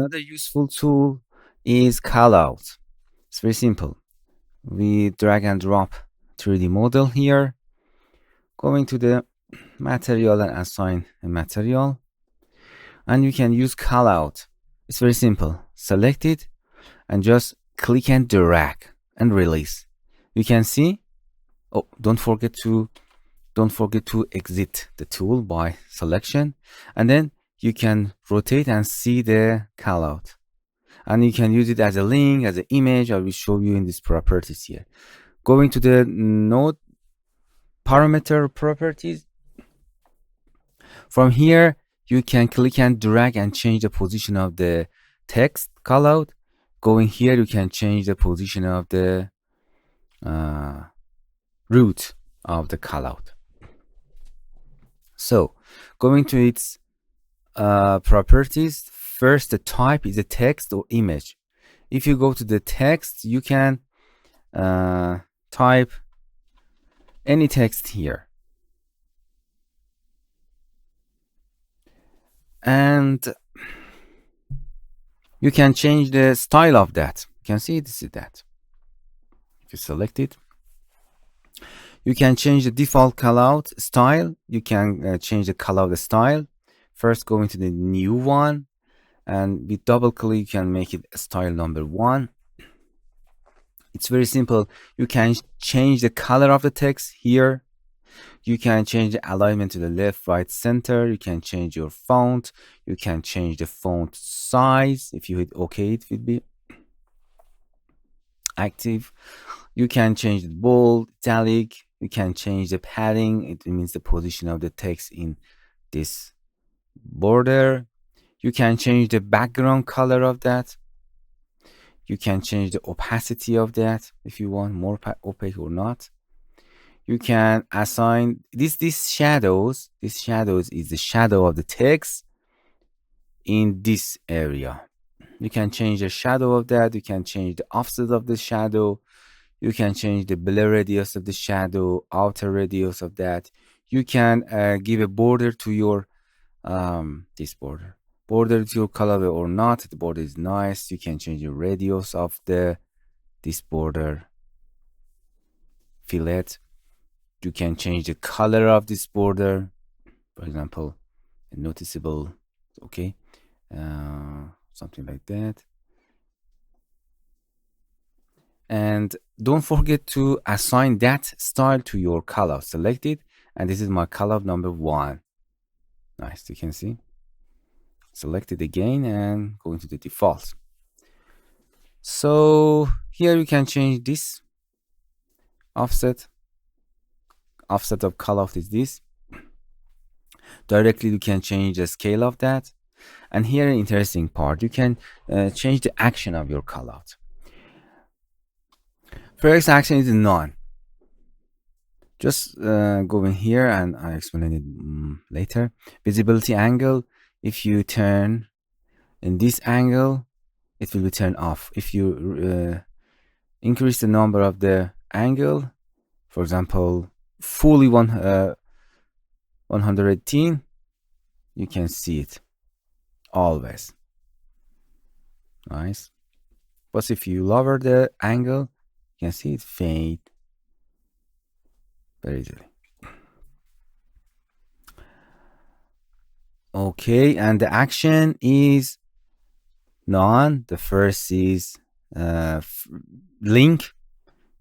Another useful tool is Callouts. It's very simple. We drag and drop 3D model here, going to the material and assign a material, and you can use callout. It's very simple. Select it and just click and drag and release. You can see. Oh, don't forget to exit the tool by selection, and then you can rotate and see the callout, and you can use it as a link, as an image. I will show you in these properties here. Going to the node parameter properties, from here you can click and drag and change the position of the text callout. Going here, you can change the position of the root of the callout. So going to its properties, first the type is a text or image. If you go to the text, you can type any text here, and you can change the style of that. You can see this is that. If you select it, you can change the default callout style. You can change the callout style. First, go into the new one, and with double click, you can make it style number 1. It's very simple. You can change the color of the text here. You can change the alignment to the left, right, center. You can change your font. You can change the font size. If you hit OK, it will be active. You can change the bold, italic. You can change the padding. It means the position of the text in this border. You can change the background color of that. You can change the opacity of that if you want more opaque or not. You can assign these shadows. This shadows is the shadow of the text in this area. You can change the shadow of that. You can change the offset of the shadow. You can change the blur radius of the shadow, outer radius of that. You can give a border to your this border to your color or not. The border is nice. You can change the radius of this border fillet. You can change the color of this border, for example, noticeable, okay, something like that. And don't forget to assign that style to your color. Select it, and this is my color number 1. Nice, you can see. Select it again and go into the default. So here you can change this offset of callout is this. Directly you can change the scale of that, and here an interesting part, you can change the action of your callout. First action is none. Just go in here, and I explain it later. Visibility angle, if you turn in this angle, it will be turned off. If you increase the number of the angle, for example, fully 118, you can see it always. Nice. But if you lower the angle, you can see it fade very easily. Okay, and the action is none. The first is link.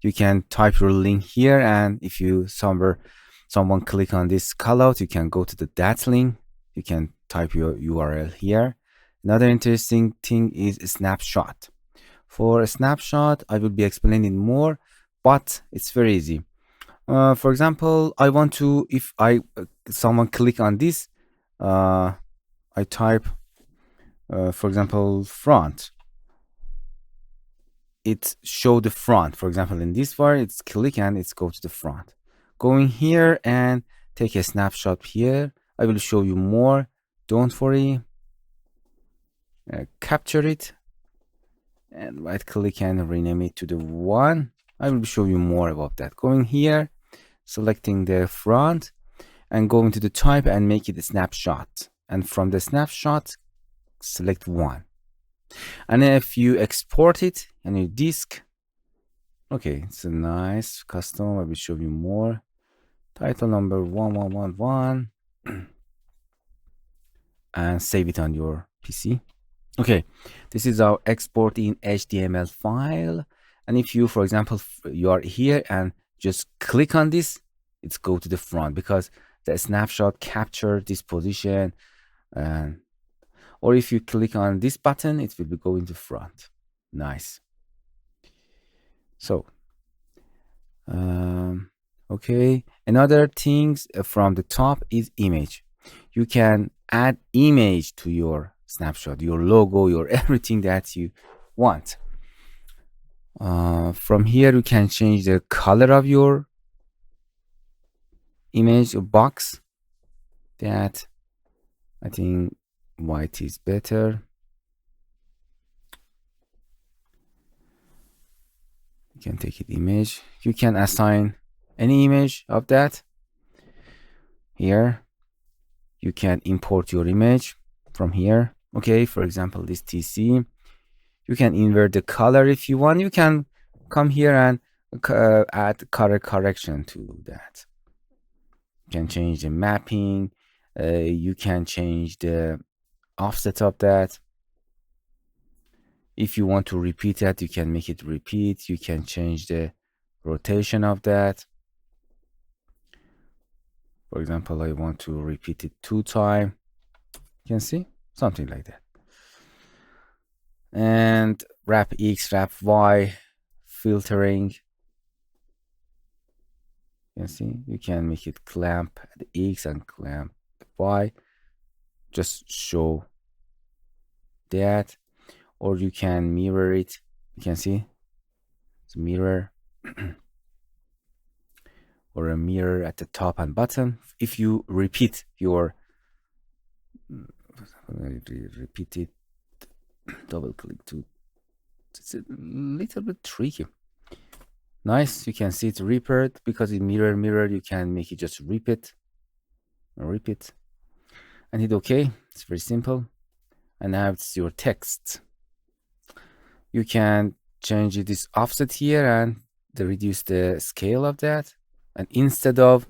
You can type your link here, and if you someone click on this callout, you can go to that link. You can type your URL here. Another interesting thing is a snapshot. For a snapshot, I will be explaining more, but it's very easy. For example, I want to, if someone click on this, I type, for example, front. It show the front. For example, in this file, it's click and it's go to the front. Going here and take a snapshot here. I will show you more. Don't worry. Capture it and right click and rename it to the 1. I will show you more about that. Going here, selecting the front and going to the type and make it a snapshot. And from the snapshot, select 1. And if you export it on your disk, okay, it's a nice custom. I will show you more. Title number 1111 and save it on your PC. Okay, this is our export in HTML file. And if you, for example, you are here and just click on this, it's go to the front because the snapshot capture this position. And or if you click on this button, it will be going to front. Nice. So, okay. Another things from the top is image. You can add image to your snapshot, your logo, your everything that you want. From here, you can change the color of your image box. That I think white is better. You can take it image. You can assign any image of that. Here, you can import your image from here. Okay, for example, this TC. You can invert the color if you want. You can come here and add color correction to that. You can change the mapping. You can change the offset of that. If you want to repeat that, you can make it repeat. You can change the rotation of that. For example, I want to repeat it 2 times. You can see something like that. And wrap X, wrap Y, filtering. You can see you can make it clamp at X and clamp at Y. Just show that, or you can mirror it. You can see it's a mirror or a mirror at the top and bottom. If you repeat your repeat it, double click to, it's a little bit tricky. Nice, you can see it repeat because in mirror you can make it just repeat and hit OK. It's very simple. And now it's your text. You can change this offset here and reduce the scale of that. And instead of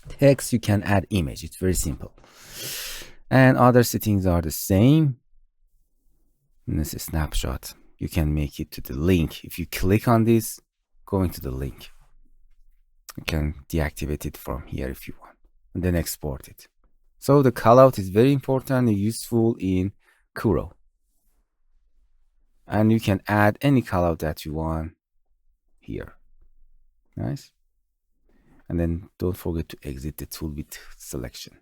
text, you can add image. It's very simple. And other settings are the same. And this is snapshot. You can make it to the link. If you click on this, going to the link. You can deactivate it from here if you want, and then export it. So the callout is very important and useful in koru. And you can add any callout that you want here. Nice. And then don't forget to exit the tool with selection.